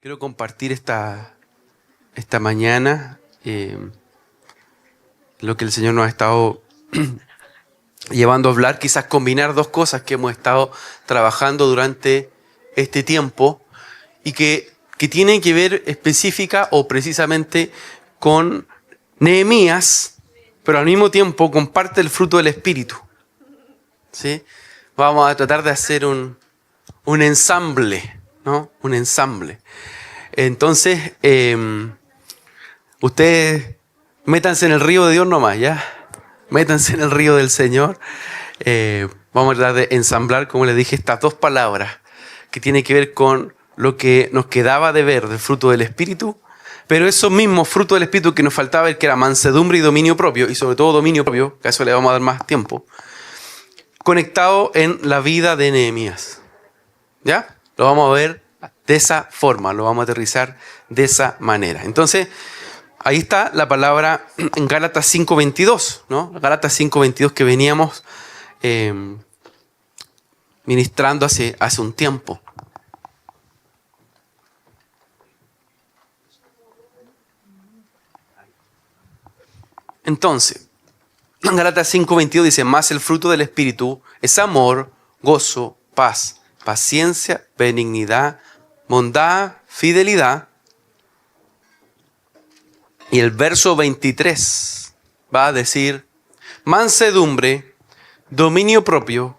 Quiero compartir esta mañana lo que el Señor nos ha estado llevando a hablar, quizás combinar dos cosas que hemos estado trabajando durante este tiempo y que tienen que ver específica o precisamente con Nehemías, pero al mismo tiempo con parte del fruto del Espíritu. ¿Sí? Vamos a tratar de hacer un ensamble, ¿no? Un ensamble. Entonces, ustedes métanse en el río de Dios nomás, ¿ya? Métanse en el río del Señor. Vamos a tratar de ensamblar, como les dije, estas dos palabras que tienen que ver con lo que nos quedaba de ver del fruto del Espíritu, pero esos mismos frutos del Espíritu que nos faltaba ver, que era mansedumbre y dominio propio, y sobre todo dominio propio, que a eso le vamos a dar más tiempo, conectado en la vida de Nehemías. ¿Ya? Lo vamos a ver de esa forma, lo vamos a aterrizar de esa manera. Entonces, ahí está la palabra en Gálatas 5:22, ¿no? Gálatas 5:22 que veníamos ministrando hace un tiempo. Entonces, en Gálatas 5:22 dice: más el fruto del Espíritu es amor, gozo, paz, paciencia, benignidad, bondad, fidelidad. Y el verso 23 va a decir: mansedumbre, dominio propio,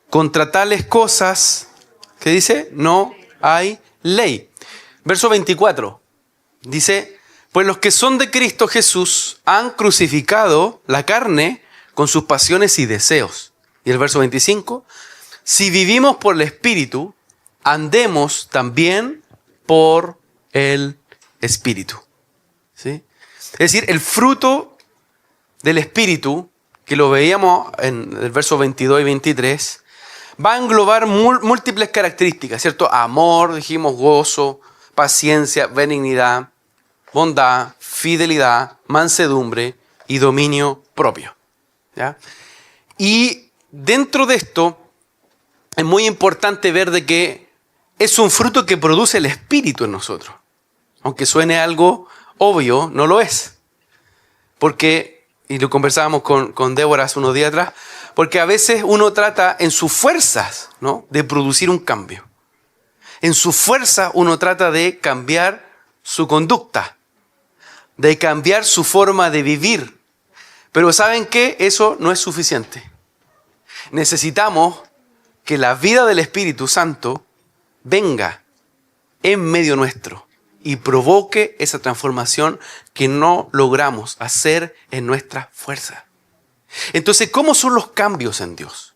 contra tales cosas, ¿qué dice? No hay ley. Verso 24 dice: pues los que son de Cristo Jesús han crucificado la carne con sus pasiones y deseos. Y el verso 25: si vivimos por el Espíritu, andemos también por el Espíritu. ¿Sí? Es decir, el fruto del Espíritu, que lo veíamos en el verso 22 y 23, va a englobar múltiples características, ¿cierto? Amor, dijimos, gozo, paciencia, benignidad, bondad, fidelidad, mansedumbre y dominio propio. ¿Ya? Y dentro de esto es muy importante ver de que es un fruto que produce el Espíritu en nosotros. Aunque suene algo obvio, no lo es. Porque, y lo conversábamos con Débora hace unos días atrás, porque a veces uno trata en sus fuerzas, ¿no?, de producir un cambio. En su fuerza uno trata de cambiar su conducta, de cambiar su forma de vivir. Pero ¿saben qué? Eso no es suficiente. Necesitamos que la vida del Espíritu Santo venga en medio nuestro y provoque esa transformación que no logramos hacer en nuestra fuerza. Entonces, ¿cómo son los cambios en Dios?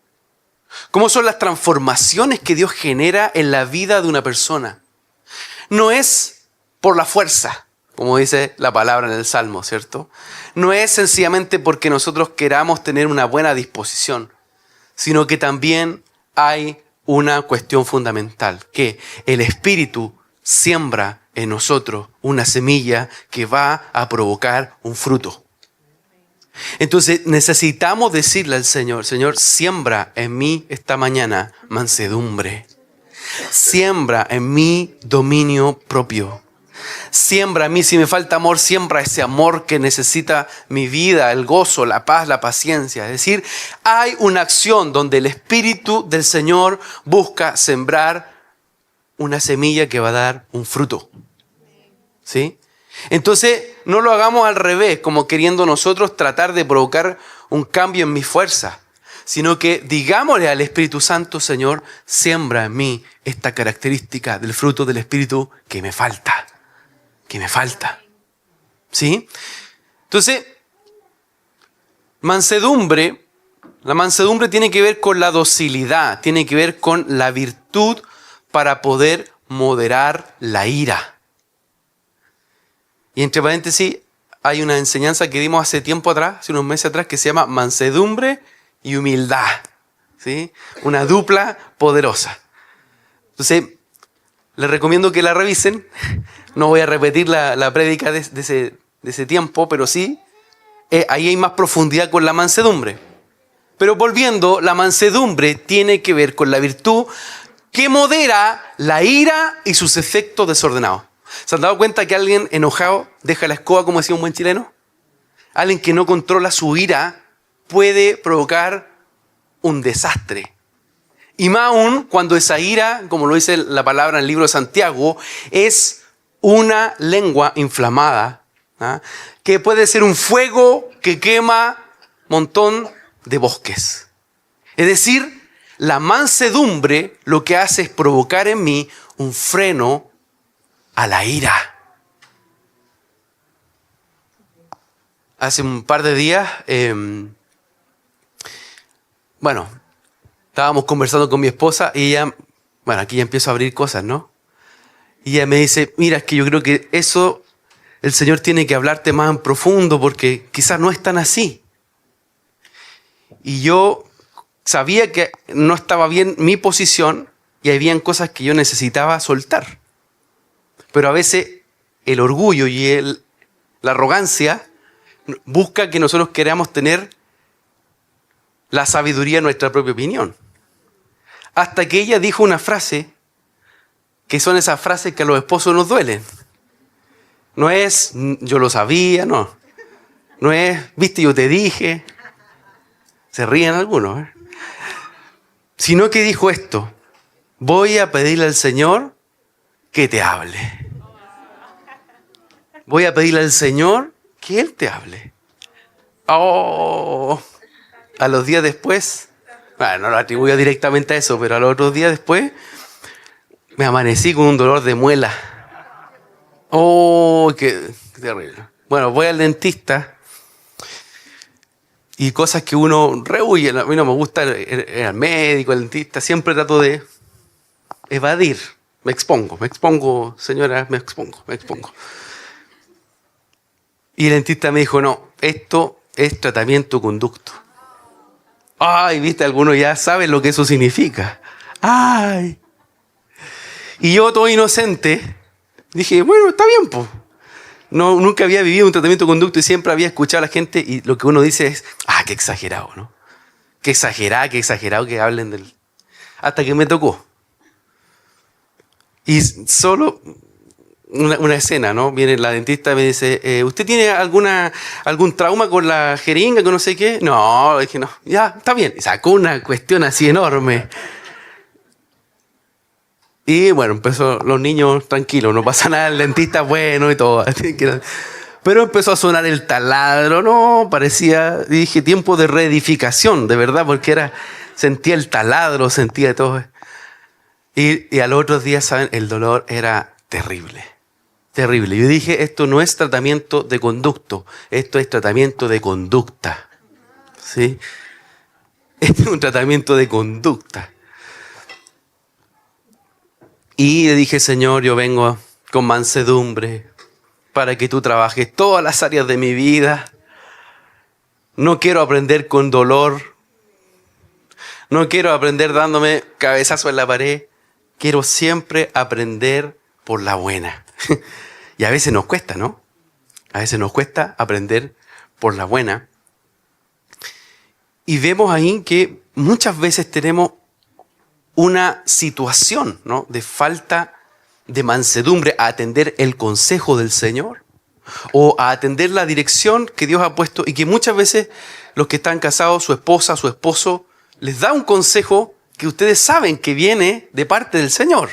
¿Cómo son las transformaciones que Dios genera en la vida de una persona? No es por la fuerza, como dice la palabra en el Salmo, ¿cierto? No es sencillamente porque nosotros queramos tener una buena disposición, sino que también hay una cuestión fundamental, que el Espíritu siembra en nosotros una semilla que va a provocar un fruto. Entonces necesitamos decirle al Señor: Señor, siembra en mí esta mañana mansedumbre. Siembra en mí dominio propio. Siembra en mí, si me falta amor, siembra ese amor que necesita mi vida, el gozo, la paz, la paciencia. Es decir, hay una acción donde el Espíritu del Señor busca sembrar una semilla que va a dar un fruto. ¿Sí? Entonces, no lo hagamos al revés, como queriendo nosotros tratar de provocar un cambio en mi fuerza, sino que digámosle al Espíritu Santo: Señor, siembra en mí esta característica del fruto del Espíritu que me falta. ¿Sí? Entonces, la mansedumbre tiene que ver con la docilidad, tiene que ver con la virtud para poder moderar la ira. Y entre paréntesis, hay una enseñanza que dimos hace tiempo atrás, hace unos meses atrás, que se llama mansedumbre y humildad. ¿Sí? Una dupla poderosa. Entonces, les recomiendo que la revisen. No voy a repetir la prédica de ese tiempo, pero sí, ahí hay más profundidad con la mansedumbre. Pero volviendo, la mansedumbre tiene que ver con la virtud que modera la ira y sus efectos desordenados. ¿Se han dado cuenta que alguien enojado deja la escoba, como decía un buen chileno? Alguien que no controla su ira puede provocar un desastre. Y más aún cuando esa ira, como lo dice la palabra en el libro de Santiago, es una lengua inflamada, ¿ah? Que puede ser un fuego que quema un montón de bosques. Es decir, la mansedumbre lo que hace es provocar en mí un freno a la ira. Hace un par de días, estábamos conversando con mi esposa y ella, aquí ya empiezo a abrir cosas, ¿no? Y ella me dice, mira, es que yo creo que eso el Señor tiene que hablarte más en profundo porque quizás no es tan así. Y yo sabía que no estaba bien mi posición y habían cosas que yo necesitaba soltar. Pero a veces el orgullo y la arrogancia busca que nosotros queramos tener la sabiduría en nuestra propia opinión. Hasta que ella dijo una frase, que son esas frases que a los esposos nos duelen. No es, yo lo sabía, no. No es, viste, yo te dije. Se ríen algunos, ¿eh? Sino que dijo esto, voy a pedirle al Señor que te hable. Voy a pedirle al Señor que Él te hable. Oh, a los días después, no lo atribuyo directamente a eso, pero a los otros días después me amanecí con un dolor de muela. Oh, qué terrible. Bueno, voy al dentista y cosas que uno rehuye. A mí no me gusta ir al médico, al dentista. Siempre trato de evadir. Me expongo, señora, me expongo. Y el dentista me dijo, no, esto es tratamiento conducto. Ay, viste, algunos ya saben lo que eso significa. Ay. Y yo, todo inocente, dije, bueno, está bien, pues. No, nunca había vivido un tratamiento de conducto y siempre había escuchado a la gente y lo que uno dice es, qué exagerado, ¿no? Qué exagerado que hablen del... Hasta que me tocó. Y solo una escena, ¿no? Viene la dentista y me dice, ¿usted tiene algún trauma con la jeringa, que no sé qué? No, dije, no, ya, está bien. Y sacó una cuestión así enorme. Y bueno, empezó los niños tranquilos, no pasa nada, el dentista bueno y todo. Pero empezó a sonar el taladro, no, parecía, dije, tiempo de reedificación, de verdad, porque sentía el taladro, sentía todo. Y a los otros días, ¿saben? El dolor era terrible. Terrible. Yo dije, esto no es tratamiento de conducto, esto es tratamiento de conducta. ¿Sí? Este es un tratamiento de conducta. Y le dije, Señor, yo vengo con mansedumbre para que tú trabajes todas las áreas de mi vida. No quiero aprender con dolor. No quiero aprender dándome cabezazo en la pared. Quiero siempre aprender por la buena. Y a veces nos cuesta, ¿no? A veces nos cuesta aprender por la buena. Y vemos ahí que muchas veces tenemos una situación, ¿no? De falta de mansedumbre a atender el consejo del Señor o a atender la dirección que Dios ha puesto y que muchas veces los que están casados, su esposa, su esposo, les da un consejo que ustedes saben que viene de parte del Señor.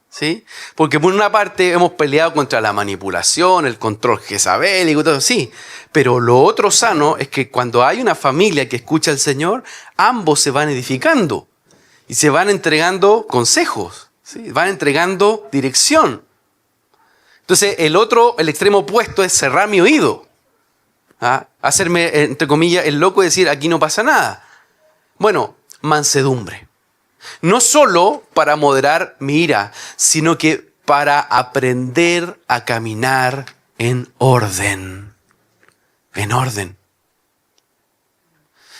¿Sí? Porque por una parte hemos peleado contra la manipulación, el control jezabélico y todo, sí. Pero lo otro sano es que cuando hay una familia que escucha al Señor, ambos se van edificando y se van entregando consejos, ¿sí? Van entregando dirección. Entonces el extremo opuesto es cerrar mi oído, ¿ah? Hacerme, entre comillas, el loco y decir aquí no pasa nada. Bueno, mansedumbre. No solo para moderar mi ira, sino que para aprender a caminar en orden. En orden.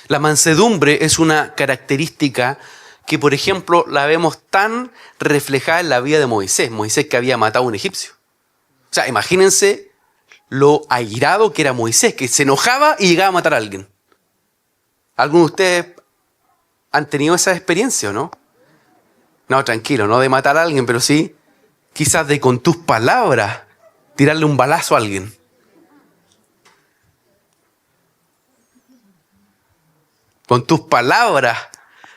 La mansedumbre es una característica que, por ejemplo, la vemos tan reflejada en la vida de Moisés. Moisés que había matado a un egipcio. O sea, imagínense lo airado que era Moisés, que se enojaba y llegaba a matar a alguien. ¿Algunos de ustedes han tenido esa experiencia o no? No, tranquilo, no de matar a alguien, pero sí quizás de con tus palabras tirarle un balazo a alguien. Con tus palabras,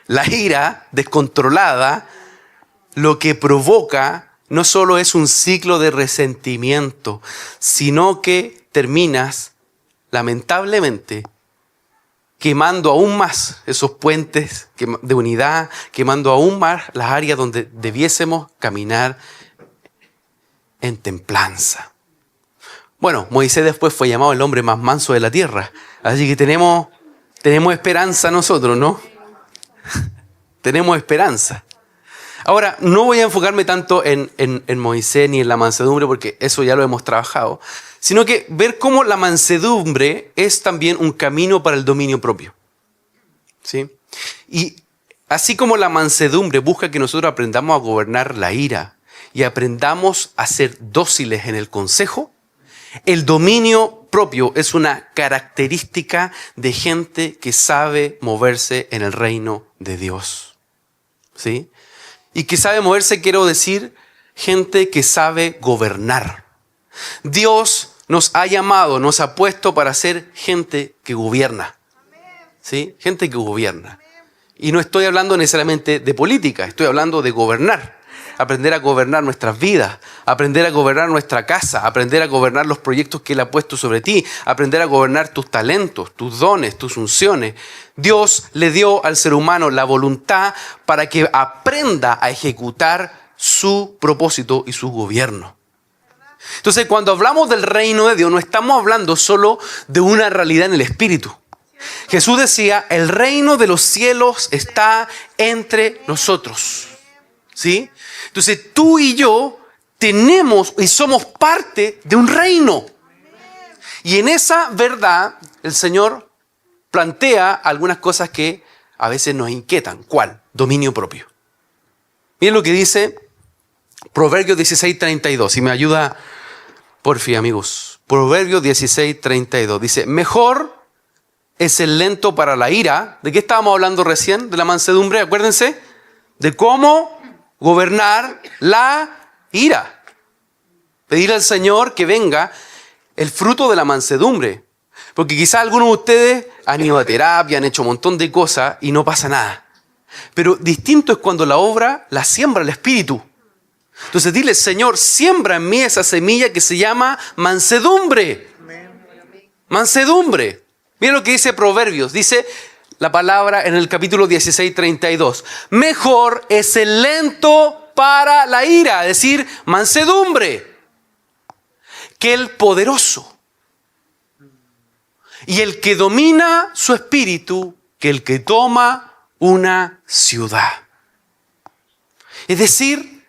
la ira descontrolada, lo que provoca no solo es un ciclo de resentimiento, sino que terminas, lamentablemente, quemando aún más esos puentes de unidad, quemando aún más las áreas donde debiésemos caminar en templanza. Bueno, Moisés después fue llamado el hombre más manso de la tierra, así que tenemos esperanza nosotros, ¿no? Tenemos esperanza. Ahora, no voy a enfocarme tanto en Moisés ni en la mansedumbre, porque eso ya lo hemos trabajado, sino que ver cómo la mansedumbre es también un camino para el dominio propio. ¿Sí? Y así como la mansedumbre busca que nosotros aprendamos a gobernar la ira y aprendamos a ser dóciles en el consejo, el dominio propio es una característica de gente que sabe moverse en el reino de Dios. ¿Sí? Y que sabe moverse, quiero decir, gente que sabe gobernar. Dios nos ha llamado, nos ha puesto para ser gente que gobierna. ¿Sí? Gente que gobierna. Y no estoy hablando necesariamente de política, estoy hablando de gobernar. Aprender a gobernar nuestras vidas, aprender a gobernar nuestra casa, aprender a gobernar los proyectos que Él ha puesto sobre ti, aprender a gobernar tus talentos, tus dones, tus unciones. Dios le dio al ser humano la voluntad para que aprenda a ejecutar su propósito y su gobierno. Entonces, cuando hablamos del reino de Dios, no estamos hablando solo de una realidad en el espíritu. Jesús decía, el reino de los cielos está entre nosotros. ¿Sí? Entonces tú y yo tenemos y somos parte de un reino. Y en esa verdad el Señor plantea algunas cosas que a veces nos inquietan. ¿Cuál? Dominio propio. Miren lo que dice Proverbios 16:32. Si me ayuda, porfía, amigos. Proverbios 16:32. Dice, mejor es el lento para la ira. ¿De qué estábamos hablando recién? De la mansedumbre, acuérdense. De cómo gobernar la ira. Pedir al Señor que venga el fruto de la mansedumbre. Porque quizás algunos de ustedes han ido a terapia, han hecho un montón de cosas y no pasa nada. Pero distinto es cuando la obra la siembra el Espíritu. Entonces dile, Señor, siembra en mí esa semilla que se llama mansedumbre. Mansedumbre. Mira lo que dice Proverbios. Dice la palabra en el capítulo 16:32. Mejor es el lento para la ira, es decir, mansedumbre, que el poderoso. Y el que domina su espíritu, que el que toma una ciudad. Es decir,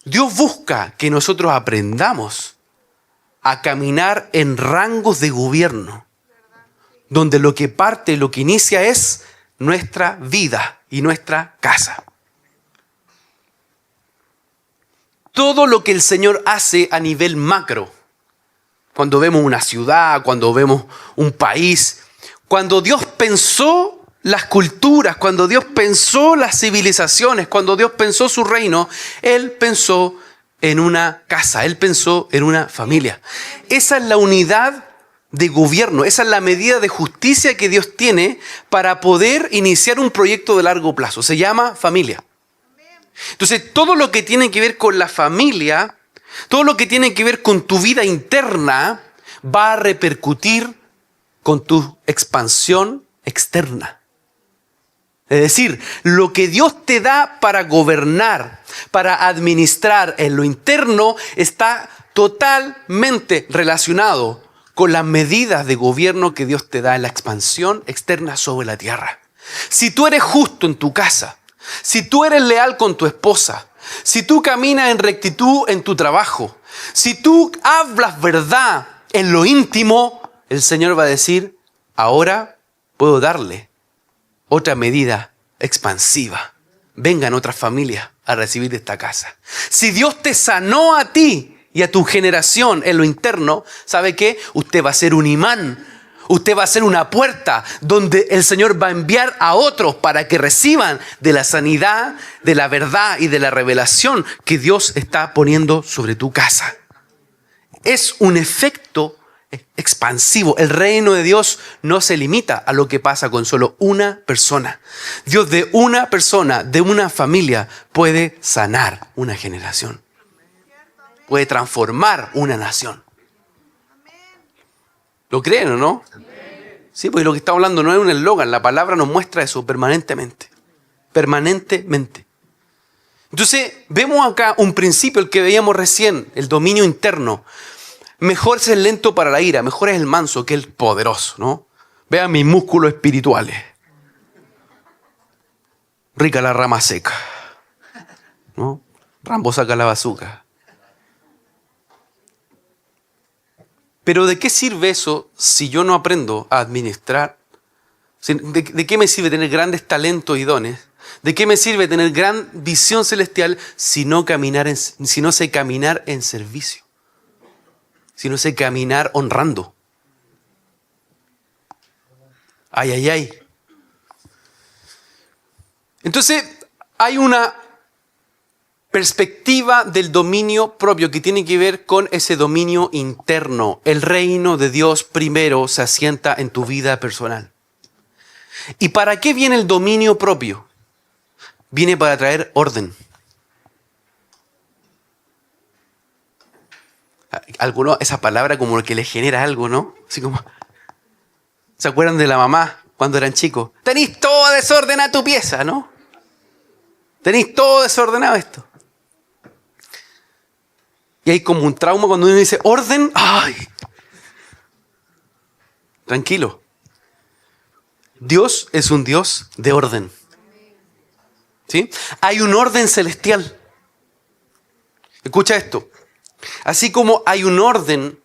Dios busca que nosotros aprendamos a caminar en rangos de gobierno, donde lo que parte, lo que inicia es nuestra vida y nuestra casa. Todo lo que el Señor hace a nivel macro, cuando vemos una ciudad, cuando vemos un país, cuando Dios pensó las culturas, cuando Dios pensó las civilizaciones, cuando Dios pensó su reino, Él pensó en una casa, Él pensó en una familia. Esa es la unidad de gobierno, esa es la medida de justicia que Dios tiene para poder iniciar un proyecto de largo plazo. Se llama familia. Entonces, todo lo que tiene que ver con la familia, todo lo que tiene que ver con tu vida interna, va a repercutir con tu expansión externa. Es decir, lo que Dios te da para gobernar, para administrar en lo interno, está totalmente relacionado con las medidas de gobierno que Dios te da en la expansión externa sobre la tierra. Si tú eres justo en tu casa, si tú eres leal con tu esposa, si tú caminas en rectitud en tu trabajo, si tú hablas verdad en lo íntimo, el Señor va a decir, ahora puedo darle otra medida expansiva. Vengan otras familias a recibir de esta casa. Si Dios te sanó a ti y a tu generación en lo interno, ¿sabe qué? Usted va a ser un imán. Usted va a ser una puerta donde el Señor va a enviar a otros para que reciban de la sanidad, de la verdad y de la revelación que Dios está poniendo sobre tu casa. Es un efecto expansivo. El reino de Dios no se limita a lo que pasa con solo una persona. Dios de una persona, de una familia, puede sanar una generación. Puede transformar una nación. ¿Lo creen o no? Sí, porque lo que estamos hablando no es un eslogan. La palabra nos muestra eso permanentemente. Permanentemente. Entonces, vemos acá un principio, el que veíamos recién, el dominio interno. Mejor es el lento para la ira, mejor es el manso que el poderoso, ¿no? Vean mis músculos espirituales. Rica la rama seca, ¿no? Rambo saca la bazuca. Pero ¿de qué sirve eso si yo no aprendo a administrar? ¿De qué me sirve tener grandes talentos y dones? ¿De qué me sirve tener gran visión celestial si no sé caminar en servicio? Si no sé caminar honrando. Ay, ay, ay. Entonces, hay una perspectiva del dominio propio que tiene que ver con ese dominio interno. El reino de Dios primero se asienta en tu vida personal. ¿Y para qué viene el dominio propio? Viene para traer orden. Algunos, esa palabra como que les genera algo, ¿no? Así como, ¿se acuerdan de la mamá cuando eran chicos? Tenéis todo desordenado tu pieza, ¿no? Tenéis todo desordenado esto. Y hay como un trauma cuando uno dice, orden, ¡ay! Tranquilo. Dios es un Dios de orden. ¿Sí? Hay un orden celestial. Escucha esto. Así como hay un orden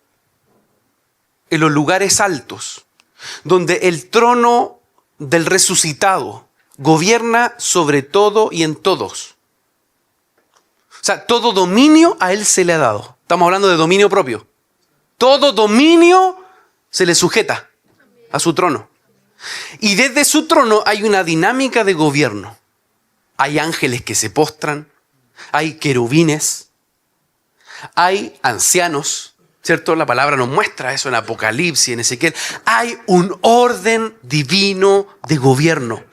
en los lugares altos, donde el trono del resucitado gobierna sobre todo y en todos. O sea, todo dominio a Él se le ha dado. Estamos hablando de dominio propio. Todo dominio se le sujeta a su trono. Y desde su trono hay una dinámica de gobierno. Hay ángeles que se postran, hay querubines, hay ancianos, ¿cierto? La palabra nos muestra eso en Apocalipsis, en Ezequiel. Hay un orden divino de gobierno.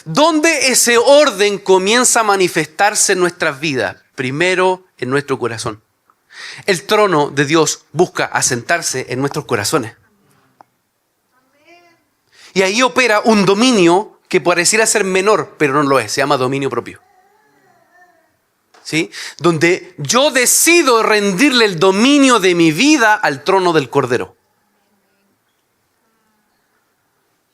¿Dónde ese orden comienza a manifestarse en nuestras vidas? Primero en nuestro corazón. El trono de Dios busca asentarse en nuestros corazones. Y ahí opera un dominio que pareciera ser menor, pero no lo es. Se llama dominio propio. ¿Sí? Donde yo decido rendirle el dominio de mi vida al trono del Cordero.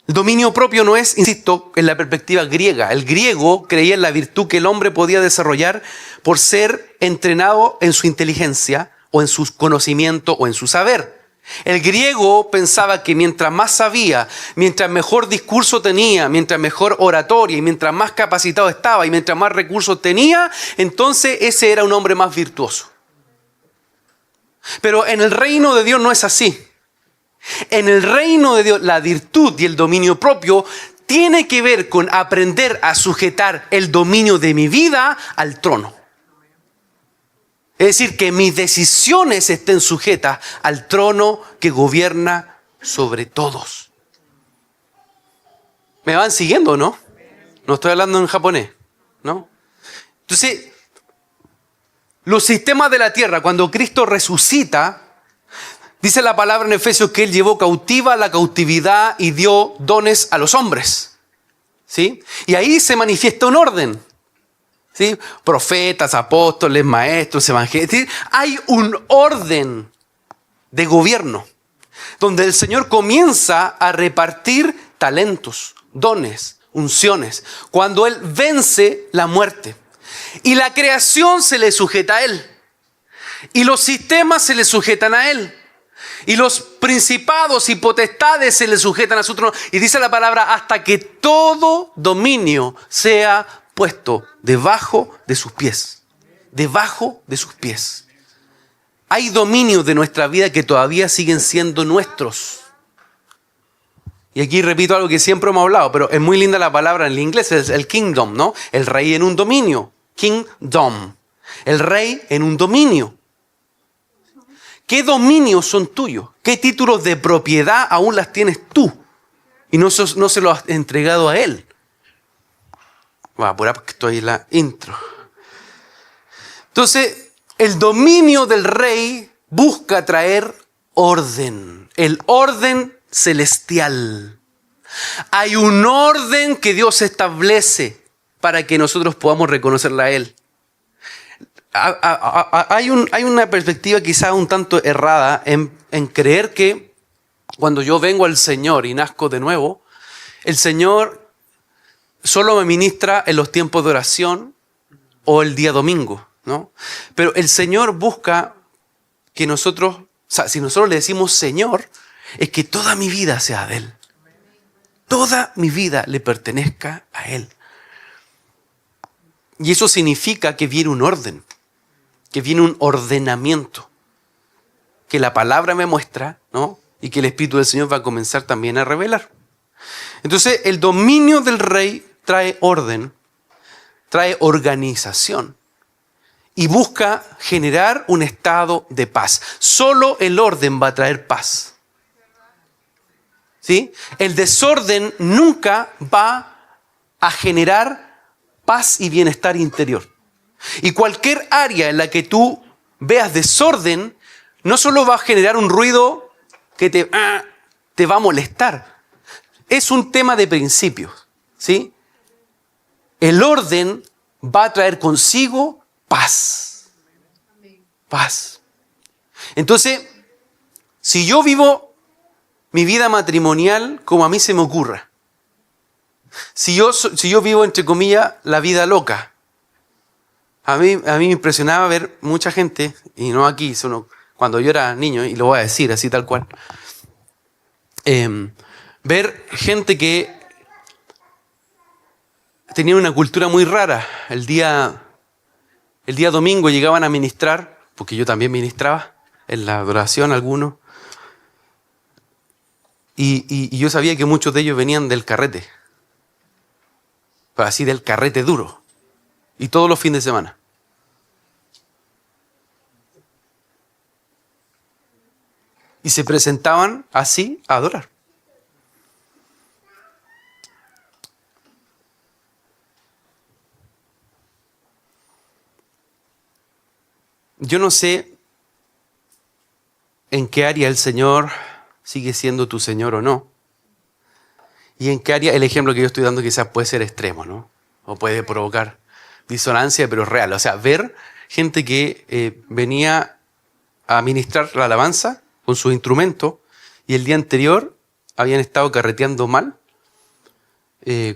El dominio propio no es, insisto, en la perspectiva griega. El griego creía en la virtud que el hombre podía desarrollar por ser entrenado en su inteligencia o en su conocimiento o en su saber. El griego pensaba que mientras más sabía, mientras mejor discurso tenía, mientras mejor oratoria y mientras más capacitado estaba y mientras más recursos tenía, entonces ese era un hombre más virtuoso. Pero en el reino de Dios no es así. En el reino de Dios, la virtud y el dominio propio tiene que ver con aprender a sujetar el dominio de mi vida al trono. Es decir, que mis decisiones estén sujetas al trono que gobierna sobre todos. ¿Me van siguiendo, no? No estoy hablando en japonés, ¿no? Entonces, los sistemas de la tierra, cuando Cristo resucita, dice la palabra en Efesios que Él llevó cautiva la cautividad y dio dones a los hombres. ¿Sí? Y ahí se manifiesta un orden. ¿Sí? Profetas, apóstoles, maestros, evangelistas. Hay un orden de gobierno donde el Señor comienza a repartir talentos, dones, unciones, cuando Él vence la muerte. Y la creación se le sujeta a Él. Y los sistemas se le sujetan a Él. Y los principados y potestades se le sujetan a su trono. Y dice la palabra, hasta que todo dominio sea puesto debajo de sus pies. Debajo de sus pies. Hay dominios de nuestra vida que todavía siguen siendo nuestros. Y aquí repito algo que siempre hemos hablado, pero es muy linda la palabra en el inglés, es el kingdom, ¿no? El rey en un dominio. Kingdom. El rey en un dominio. ¿Qué dominios son tuyos? ¿Qué títulos de propiedad aún las tienes tú? Y no se los has entregado a él. Voy a apurar porque estoy en la intro. Entonces, el dominio del rey busca traer orden. El orden celestial. Hay un orden que Dios establece para que nosotros podamos reconocerla a él. Hay una perspectiva quizá un tanto errada en creer que cuando yo vengo al Señor y nazco de nuevo, el Señor solo me ministra en los tiempos de oración o el día domingo, ¿no? Pero el Señor busca que nosotros, o sea, si nosotros le decimos Señor, es que toda mi vida sea de Él. Toda mi vida le pertenezca a Él. Y eso significa que viene un orden, que viene un ordenamiento, que la palabra me muestra, ¿no? Y que el Espíritu del Señor va a comenzar también a revelar. Entonces, el dominio del rey trae orden, trae organización y busca generar un estado de paz. Solo el orden va a traer paz. ¿Sí? El desorden nunca va a generar paz y bienestar interior. Y cualquier área en la que tú veas desorden, no solo va a generar un ruido que te va a molestar. Es un tema de principios, ¿sí? El orden va a traer consigo paz. Paz. Entonces, si yo vivo mi vida matrimonial como a mí se me ocurra, si yo vivo, entre comillas, la vida loca, a mí me impresionaba ver mucha gente, y no aquí, sino cuando yo era niño, y lo voy a decir así tal cual, ver gente que tenía una cultura muy rara. El día domingo llegaban a ministrar, porque yo también ministraba en la adoración algunos, y yo sabía que muchos de ellos venían del carrete, pero así del carrete duro, y todos los fines de semana. Y se presentaban así a adorar. Yo no sé en qué área el Señor sigue siendo tu Señor o no. Y en qué área el ejemplo que yo estoy dando quizás puede ser extremo, ¿no? O puede provocar disonancia, pero es real. O sea, ver gente que venía a ministrar la alabanza con sus instrumentos y el día anterior habían estado carreteando mal,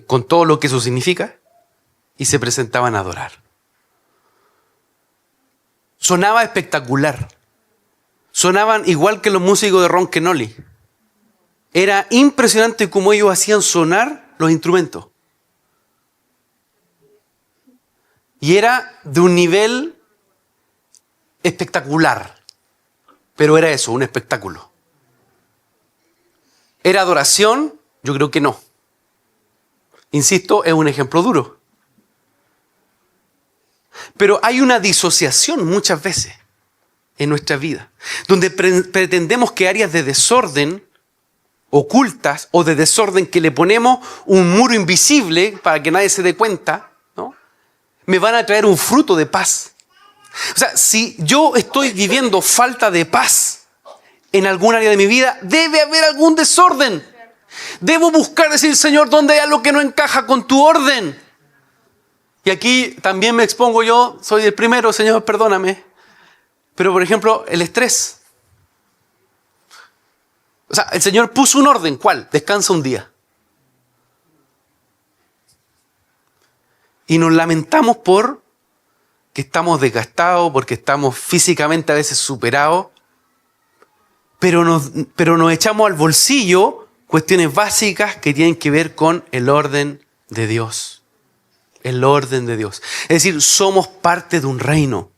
con todo lo que eso significa, y se presentaban a adorar. Sonaba espectacular. Sonaban igual que los músicos de Ron Kenoly. Era impresionante cómo ellos hacían sonar los instrumentos. Y era de un nivel espectacular. Pero era eso, un espectáculo. ¿Era adoración? Yo creo que no. Insisto, es un ejemplo duro. Pero hay una disociación muchas veces en nuestra vida, donde pretendemos que áreas de desorden ocultas o de desorden que le ponemos un muro invisible para que nadie se dé cuenta, ¿no? Me van a traer un fruto de paz. O sea, si yo estoy viviendo falta de paz en algún área de mi vida, debe haber algún desorden. Debo buscar decir, Señor, ¿dónde hay algo que no encaja con tu orden? Y aquí también me expongo yo, soy el primero, Señor, perdóname. Pero, por ejemplo, el estrés. O sea, el Señor puso un orden. ¿Cuál? Descansa un día. Y nos lamentamos por que estamos desgastados, porque estamos físicamente a veces superados. Pero nos echamos al bolsillo cuestiones básicas que tienen que ver con el orden de Dios. El orden de Dios. Es decir, somos parte de un reino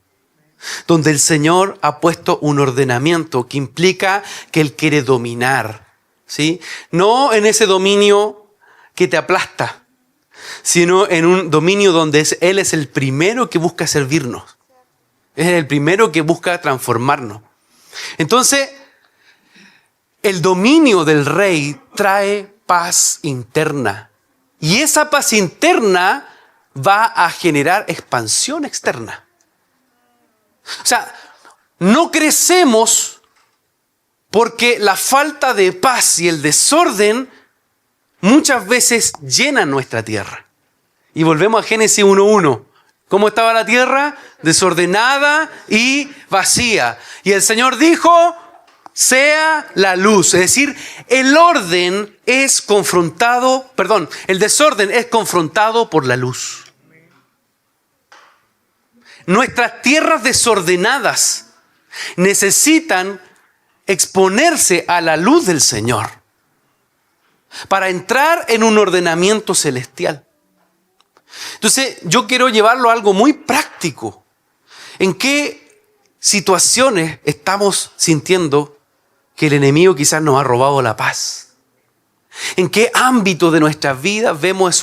donde el Señor ha puesto un ordenamiento que implica que Él quiere dominar ¿sí? No en ese dominio que te aplasta, sino en un dominio donde Él es el primero que busca servirnos. Es el primero que busca transformarnos. Entonces, el dominio del rey trae paz interna. Y esa paz interna va a generar expansión externa. O sea, no crecemos porque la falta de paz y el desorden muchas veces llenan nuestra tierra. Y volvemos a Génesis 1:1. ¿Cómo estaba la tierra? Desordenada y vacía. Y el Señor dijo, sea la luz. Es decir, el desorden es confrontado por la luz. Nuestras tierras desordenadas necesitan exponerse a la luz del Señor para entrar en un ordenamiento celestial. Entonces, yo quiero llevarlo a algo muy práctico. ¿En qué situaciones estamos sintiendo que el enemigo quizás nos ha robado la paz? ¿En qué ámbito de nuestras vidas vemos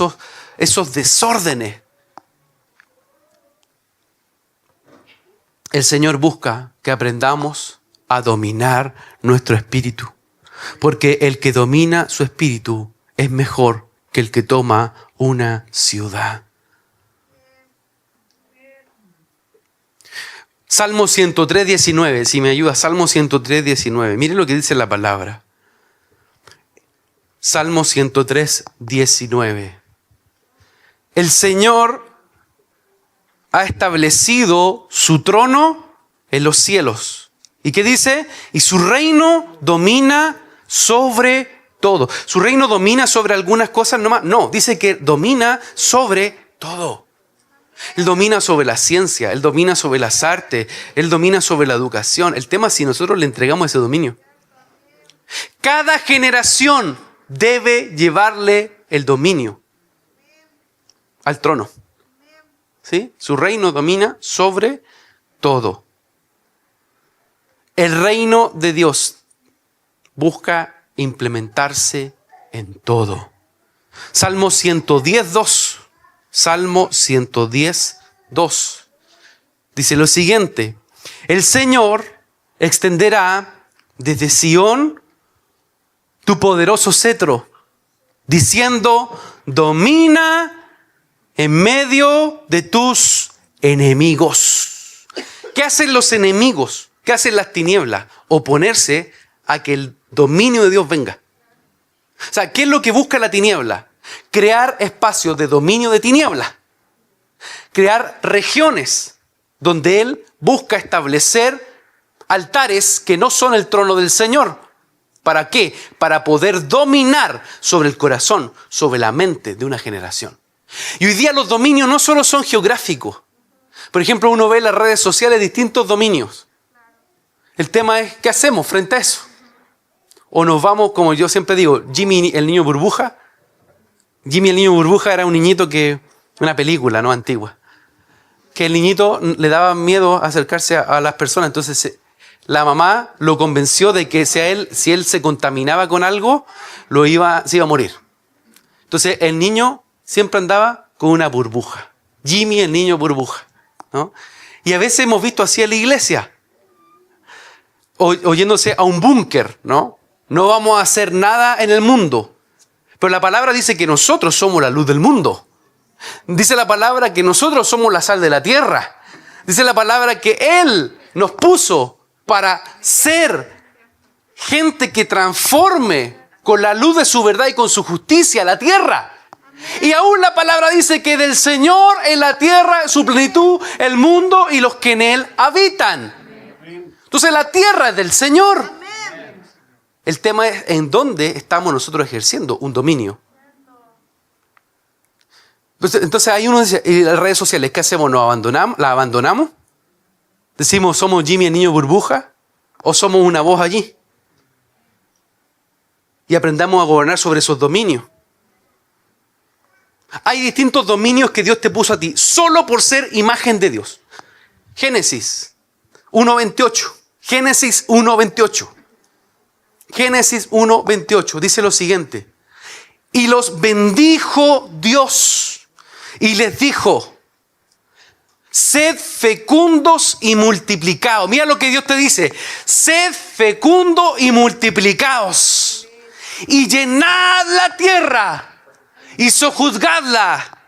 esos desórdenes? El Señor busca que aprendamos a dominar nuestro espíritu, porque el que domina su espíritu es mejor que el que toma una ciudad. Salmo 103:19, si me ayuda, Salmo 103:19. Miren lo que dice la palabra. Salmo 103:19. El Señor ha establecido su trono en los cielos. ¿Y qué dice? Y su reino domina sobre todo. ¿Su reino domina sobre algunas cosas nomás? No, dice que domina sobre todo. Él domina sobre la ciencia, Él domina sobre las artes, Él domina sobre la educación. El tema es si nosotros le entregamos ese dominio. Cada generación debe llevarle el dominio al trono. ¿Sí? Su reino domina sobre todo. El reino de Dios busca implementarse en todo. Salmo 110:2. Salmo 110:2. Dice lo siguiente: el Señor extenderá desde Sión tu poderoso cetro, diciendo, domina en medio de tus enemigos. ¿Qué hacen los enemigos? ¿Qué hacen las tinieblas? Oponerse a que el dominio de Dios venga. O sea, ¿qué es lo que busca la tiniebla? Crear espacios de dominio de tinieblas. Crear regiones donde Él busca establecer altares que no son el trono del Señor. ¿Para qué? Para poder dominar sobre el corazón, sobre la mente de una generación. Y hoy día los dominios no solo son geográficos. Por ejemplo, uno ve en las redes sociales distintos dominios. El tema es, ¿qué hacemos frente a eso? O nos vamos, como yo siempre digo, Jimmy el niño burbuja. Jimmy el niño burbuja era un niñito una película, ¿no? Antigua. Que el niñito le daba miedo acercarse a las personas. Entonces la mamá lo convenció de que si él se contaminaba con algo, se iba a morir. Entonces el niño siempre andaba con una burbuja. Jimmy el niño burbuja, ¿no? Y a veces hemos visto así en la iglesia, oyéndose a un búnker, ¿no? No vamos a hacer nada en el mundo. Pero la palabra dice que nosotros somos la luz del mundo. Dice la palabra que nosotros somos la sal de la tierra. Dice la palabra que Él nos puso para ser gente que transforme con la luz de su verdad y con su justicia la tierra. Y aún la palabra dice que del Señor en la tierra, su plenitud, el mundo y los que en Él habitan. Entonces la tierra es del Señor. El tema es en dónde estamos nosotros ejerciendo un dominio. Entonces ahí uno dice, ¿y las redes sociales qué hacemos? ¿La abandonamos? ¿Decimos somos Jimmy el niño burbuja? ¿O somos una voz allí? Y aprendamos a gobernar sobre esos dominios. Hay distintos dominios que Dios te puso a ti solo por ser imagen de Dios. Génesis 1:28. Génesis 1:28. Génesis 1:28 dice lo siguiente. Y los bendijo Dios y les dijo: sed fecundos y multiplicaos. Mira lo que Dios te dice. Sed fecundos y multiplicaos. Y llenad la tierra y sojuzgadla.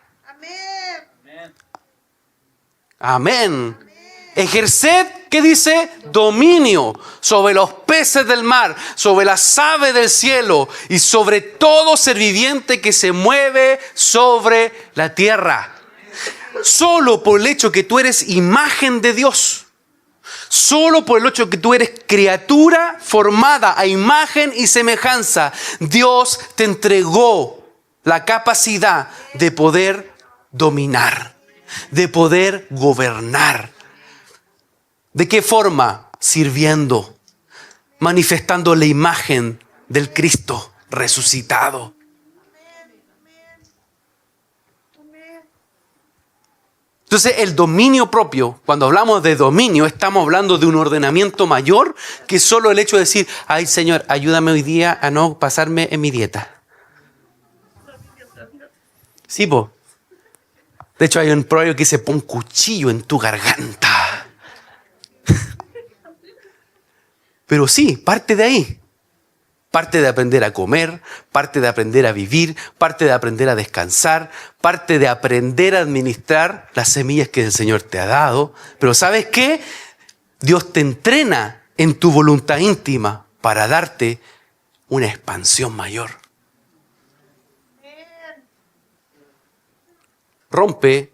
Amén. Ejerced, ¿qué dice? Dominio sobre los peces del mar, sobre las aves del cielo y sobre todo ser viviente que se mueve sobre la tierra. Solo por el hecho que tú eres imagen de Dios, solo por el hecho que tú eres criatura formada a imagen y semejanza, Dios te entregó la capacidad de poder dominar, de poder gobernar. ¿De qué forma? Sirviendo, manifestando la imagen del Cristo resucitado. Entonces, el dominio propio, cuando hablamos de dominio, estamos hablando de un ordenamiento mayor que solo el hecho de decir: ay, Señor, ayúdame hoy día a no pasarme en mi dieta. Sí, po. De hecho, hay un proverbio que dice: pon cuchillo en tu garganta. Pero sí, parte de ahí. Parte de aprender a comer, parte de aprender a vivir, parte de aprender a descansar, parte de aprender a administrar las semillas que el Señor te ha dado. Pero ¿sabes qué? Dios te entrena en tu voluntad íntima para darte una expansión mayor. Rompe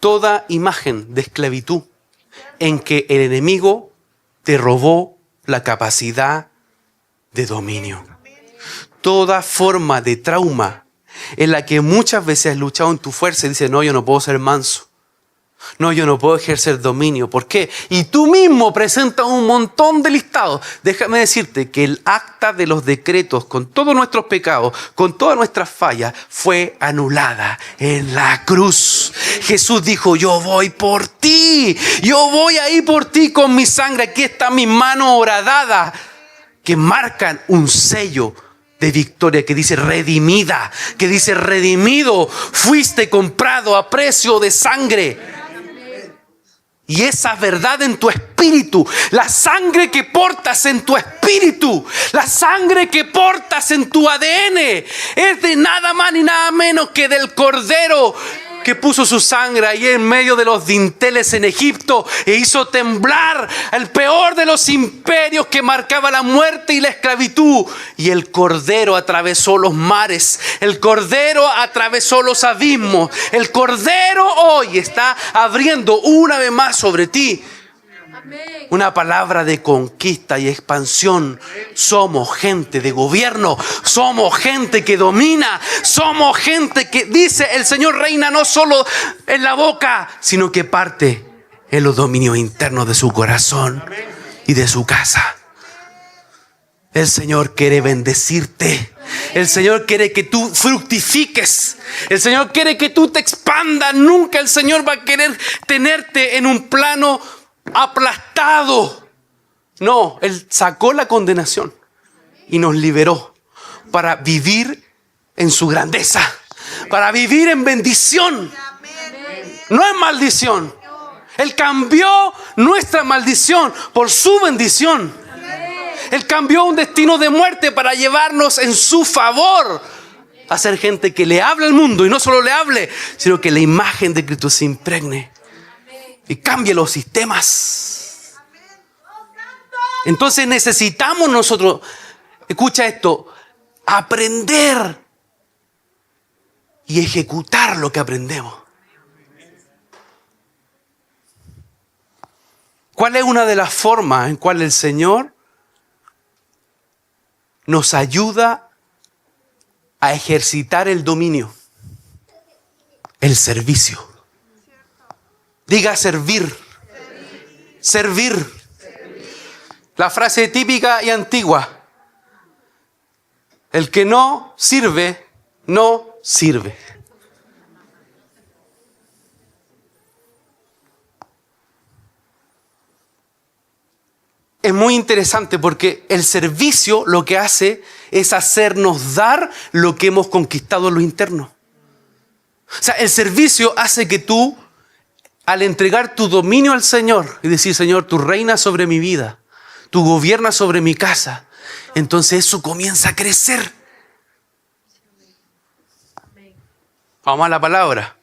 toda imagen de esclavitud en que el enemigo te robó la capacidad de dominio. Toda forma de trauma en la que muchas veces has luchado en tu fuerza y dices: no, yo no puedo ser manso. No, yo no puedo ejercer dominio. ¿Por qué? Y tú mismo presentas un montón de listados. Déjame decirte que el acta de los decretos con todos nuestros pecados, con todas nuestras fallas, fue anulada en la cruz. Jesús dijo: yo voy por ti. Yo voy ahí por ti con mi sangre. Aquí está mi mano horadada, que marcan un sello de victoria que dice redimida, que dice redimido. Fuiste comprado a precio de sangre. Y esa verdad en tu espíritu, la sangre que portas en tu espíritu, la sangre que portas en tu ADN, es de nada más ni nada menos que del Cordero que puso su sangre ahí en medio de los dinteles en Egipto e hizo temblar el peor de los imperios que marcaba la muerte y la esclavitud. Y el Cordero atravesó los mares, el Cordero atravesó los abismos, el Cordero hoy está abriendo una vez más sobre ti una palabra de conquista y expansión. Somos gente de gobierno, somos gente que domina, somos gente que, dice el Señor, reina no solo en la boca, sino que parte en los dominios internos de su corazón y de su casa. El Señor quiere bendecirte. El Señor quiere que tú fructifiques. El Señor quiere que tú te expandas. Nunca el Señor va a querer tenerte en un plano aplastado. No, Él sacó la condenación y nos liberó para vivir en su grandeza, para vivir en bendición. No es maldición. Él cambió nuestra maldición por su bendición. Él cambió un destino de muerte para llevarnos en su favor a ser gente que le hable al mundo, y no solo le hable, sino que la imagen de Cristo se impregne y cambie los sistemas. Entonces necesitamos nosotros, escucha esto, aprender y ejecutar lo que aprendemos. ¿Cuál es una de las formas en cual el Señor nos ayuda a ejercitar el dominio? El servicio. Diga servir. Servir. La frase típica y antigua: el que no sirve, no sirve. es muy interesante porque el servicio lo que hace es hacernos dar lo que hemos conquistado en lo interno. O sea, el servicio hace que tú, al entregar tu dominio al Señor y decir, Señor, tú reinas sobre mi vida, tú gobiernas sobre mi casa, entonces eso comienza a crecer. Vamos a la palabra.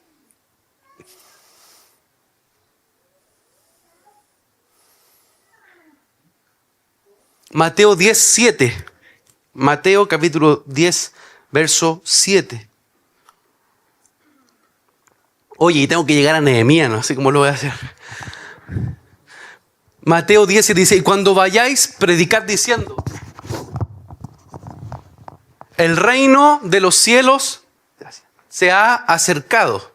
Mateo 10, 7. Mateo capítulo 10, verso 7. Oye, y tengo que llegar a Nehemías, no sé cómo lo voy a hacer. Mateo 10, 7 dice, y cuando vayáis, predicad diciendo, el reino de los cielos se ha acercado.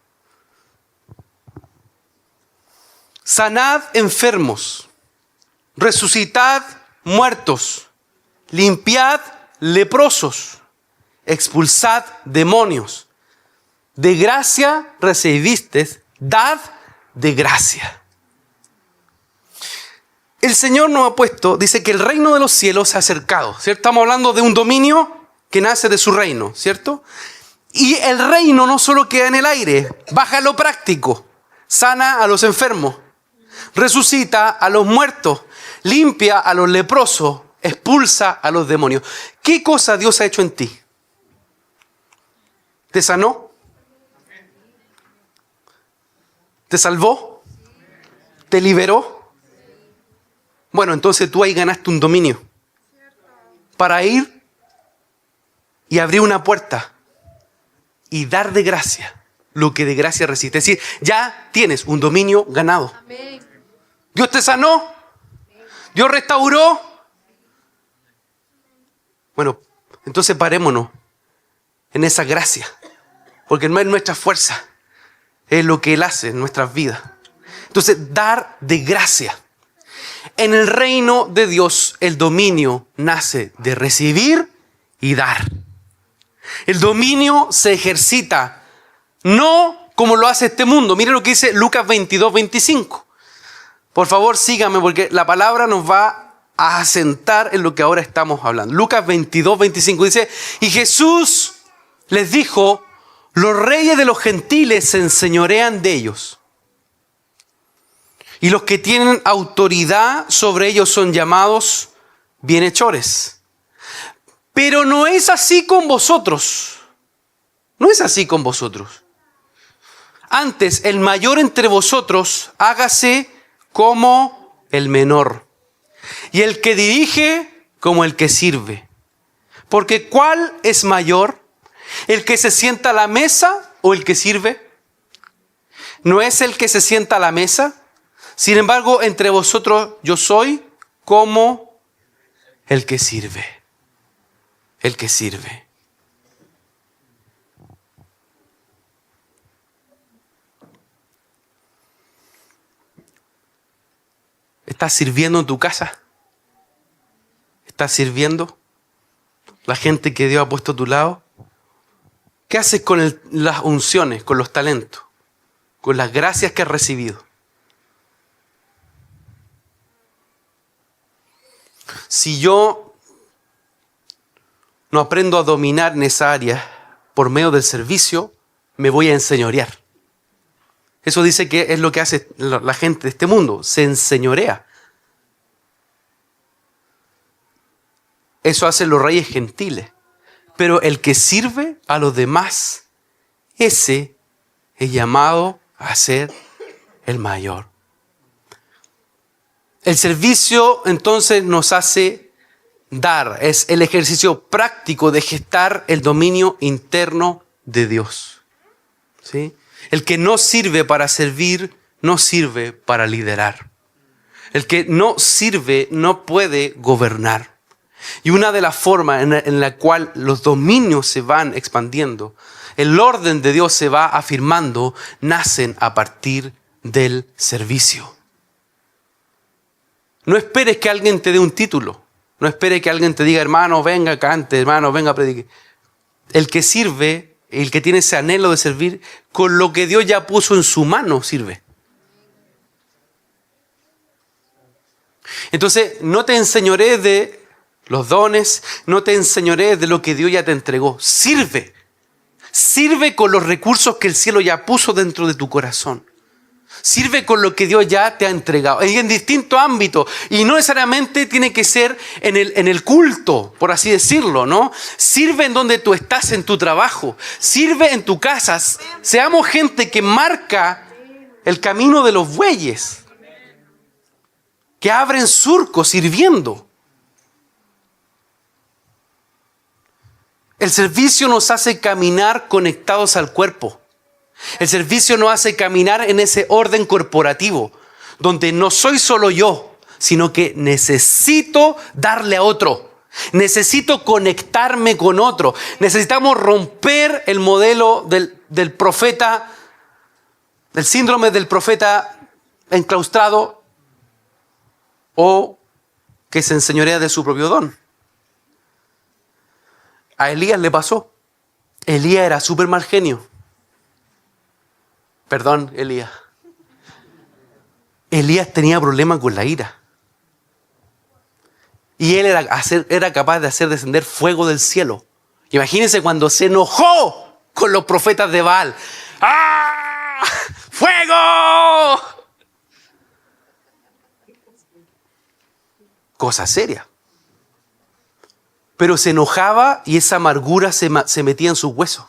Sanad enfermos, resucitad muertos, limpiad leprosos, expulsad demonios. De gracia recibisteis, dad de gracia. El Señor nos ha puesto, dice que el reino de los cielos se ha acercado, ¿cierto? Estamos hablando de un dominio que nace de su reino, ¿cierto? Y el reino no solo queda en el aire, baja a lo práctico, sana a los enfermos, resucita a los muertos, limpia a los leprosos, expulsa a los demonios. ¿Qué cosa Dios ha hecho en ti? ¿Te sanó? ¿Te salvó? ¿Te liberó? Bueno, entonces tú ahí ganaste un dominio para ir y abrir una puerta y dar de gracia lo que de gracia recibiste. Es decir, ya tienes un dominio ganado. Dios te sanó. Dios restauró. Bueno, entonces parémonos en esa gracia. Porque no es nuestra fuerza. Es lo que Él hace en nuestras vidas. Entonces, dar de gracia. En el reino de Dios, el dominio nace de recibir y dar. El dominio se ejercita, no como lo hace este mundo. Mire lo que dice Lucas 22, 25. Por favor, sígame porque la palabra nos va a asentar en lo que ahora estamos hablando. Lucas 22, 25 dice, y Jesús les dijo, los reyes de los gentiles se enseñorean de ellos. Y los que tienen autoridad sobre ellos son llamados bienhechores. Pero no es así con vosotros. No es así con vosotros. Antes, el mayor entre vosotros hágase como el menor. Y el que dirige como el que sirve. Porque ¿cuál es mayor? ¿El que se sienta a la mesa o el que sirve? ¿No es el que se sienta a la mesa? Sin embargo, entre vosotros yo soy como el que sirve. El que sirve. ¿Estás sirviendo en tu casa? ¿Estás sirviendo? ¿La gente que Dios ha puesto a tu lado? ¿Qué haces con las unciones, con los talentos, con las gracias que has recibido? Si yo no aprendo a dominar en esa área por medio del servicio, me voy a enseñorear. Eso dice que es lo que hace la gente de este mundo, se enseñorea. Eso hacen los reyes gentiles. Pero el que sirve a los demás, ese es llamado a ser el mayor. El servicio entonces nos hace dar, es el ejercicio práctico de gestar el dominio interno de Dios. ¿Sí? El que no sirve para servir, no sirve para liderar. El que no sirve no puede gobernar. Y una de las formas en la cual los dominios se van expandiendo, el orden de Dios se va afirmando, nacen a partir del servicio. No esperes que alguien te dé un título. No esperes que alguien te diga, hermano, venga, cante, hermano, venga, predique. El que sirve, el que tiene ese anhelo de servir, con lo que Dios ya puso en su mano, sirve. Entonces, no te enseñorees de los dones, no te enseñorees de lo que Dios ya te entregó. Sirve. Sirve con los recursos que el cielo ya puso dentro de tu corazón. Sirve con lo que Dios ya te ha entregado. Y en distintos ámbitos. Y no necesariamente tiene que ser en el culto, por así decirlo, ¿no? Sirve en donde tú estás, en tu trabajo. Sirve en tu casa. Seamos gente que marca el camino de los bueyes. Que abren surcos sirviendo. El servicio nos hace caminar conectados al cuerpo. El servicio nos hace caminar en ese orden corporativo, donde no soy solo yo, sino que necesito darle a otro. Necesito conectarme con otro. Necesitamos romper el modelo del profeta, del síndrome del profeta enclaustrado o que se enseñorea de su propio don. A Elías le pasó. Elías era súper mal genio. Perdón, Elías. Elías tenía problemas con la ira. Y él era capaz de hacer descender fuego del cielo. Imagínense cuando se enojó con los profetas de Baal. ¡Ah! ¡Fuego! Cosa seria. Pero se enojaba y esa amargura se metía en sus huesos.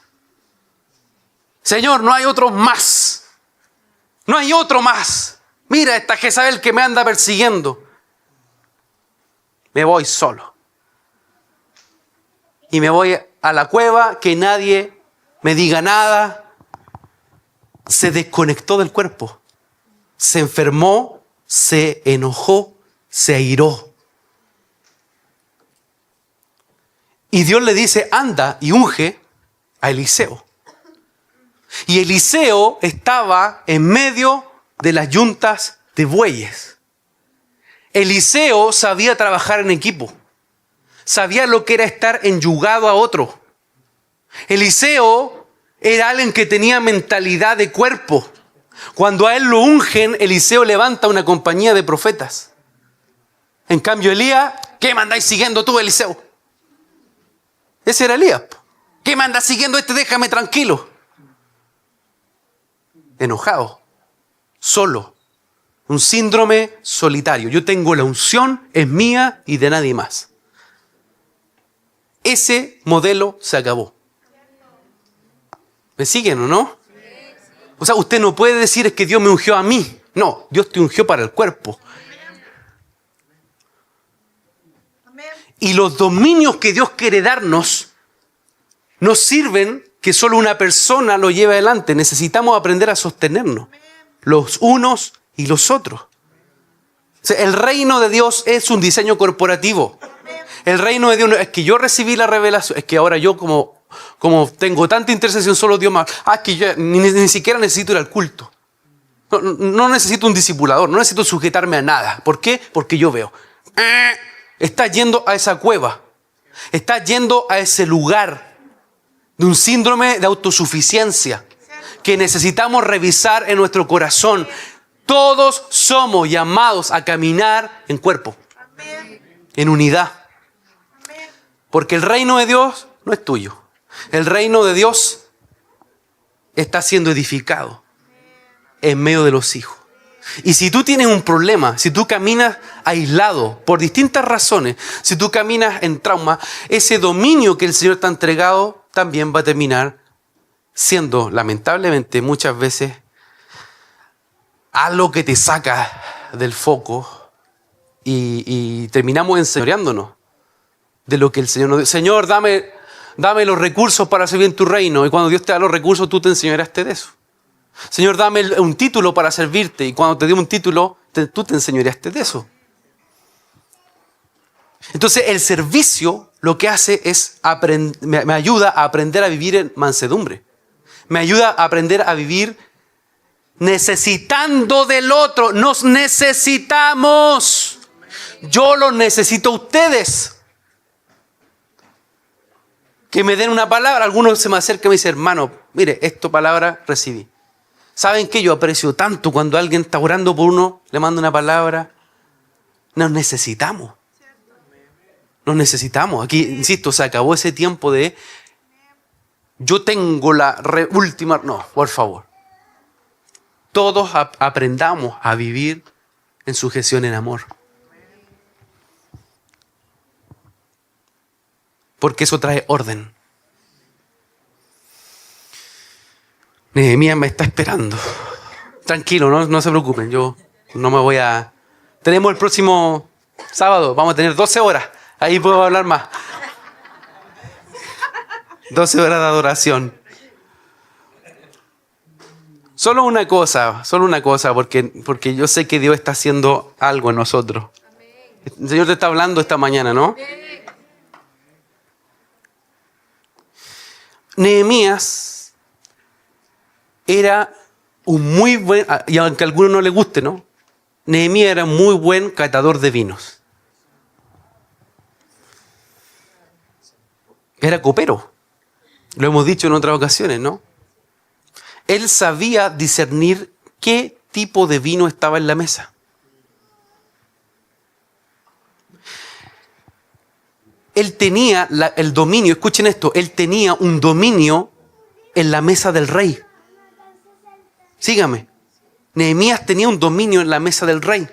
Señor, no hay otro más. No hay otro más. Mira esta Jezabel que me anda persiguiendo. Me voy solo. Y me voy a la cueva, que nadie me diga nada. Se desconectó del cuerpo. Se enfermó, se enojó, se airó. Y Dios le dice, anda y unge a Eliseo. Y Eliseo estaba en medio de las yuntas de bueyes. Eliseo sabía trabajar en equipo. Sabía lo que era estar enyugado a otro. Eliseo era alguien que tenía mentalidad de cuerpo. Cuando a él lo ungen, Eliseo levanta una compañía de profetas. En cambio, Elías, ¿qué me andáis siguiendo tú, Eliseo? Ese era Elías. ¿Qué me andas siguiendo este? Déjame tranquilo. Enojado, solo, un síndrome solitario. Yo tengo la unción, es mía y de nadie más. Ese modelo se acabó. ¿Me siguen o no? O sea, usted no puede decir es que Dios me ungió a mí. No, Dios te ungió para el cuerpo. Y los dominios que Dios quiere darnos no sirven que solo una persona lo lleve adelante. Necesitamos aprender a sostenernos los unos y los otros. O sea, el reino de Dios es un diseño corporativo. El reino de Dios no es que yo recibí la revelación, es que ahora yo como tengo tanta intercesión, solo Dios más. Es que yo ni siquiera necesito ir al culto. No necesito un discipulador, no necesito sujetarme a nada. ¿Por qué? Porque yo veo. Estás yendo a esa cueva. Estás yendo a ese lugar de un síndrome de autosuficiencia que necesitamos revisar en nuestro corazón. Todos somos llamados a caminar en cuerpo, en unidad. Porque el reino de Dios no es tuyo. El reino de Dios está siendo edificado en medio de los hijos. Y si tú tienes un problema, si tú caminas aislado por distintas razones, si tú caminas en trauma, ese dominio que el Señor te ha entregado también va a terminar siendo, lamentablemente, muchas veces algo que te saca del foco y terminamos enseñoreándonos de lo que el Señor nos dice. Señor, dame los recursos para servir en tu reino. Y cuando Dios te da los recursos, tú te enseñoreaste de eso. Señor, dame un título para servirte. Y cuando te dio un título, tú te enseñoreaste de eso. Entonces, el servicio lo que hace es me ayuda a aprender a vivir en mansedumbre. Me ayuda a aprender a vivir necesitando del otro. Nos necesitamos. Yo los necesito a ustedes. Que me den una palabra. Algunos se me acercan y me dicen, hermano, mire, esta palabra recibí. ¿Saben qué? Yo aprecio tanto cuando alguien está orando por uno, le manda una palabra. Nos necesitamos. Nos necesitamos. Aquí, insisto, se acabó ese tiempo de yo tengo la última. No, por favor. Todos aprendamos a vivir en sujeción en amor. Porque eso trae orden. Nehemías me está esperando. Tranquilo, no se preocupen. Yo no me voy a... Tenemos el próximo sábado. Vamos a tener 12 horas. Ahí puedo hablar más. 12 horas de adoración. Solo una cosa, porque yo sé que Dios está haciendo algo en nosotros. El Señor te está hablando esta mañana, ¿no? Nehemías era un muy buen, y aunque a alguno no le guste, ¿no? Nehemías era un muy buen catador de vinos. Era copero. Lo hemos dicho en otras ocasiones, ¿no? Él sabía discernir qué tipo de vino estaba en la mesa. Él tenía el dominio, escuchen esto, él tenía un dominio en la mesa del rey. Sígame. Nehemías tenía un dominio en la mesa del rey.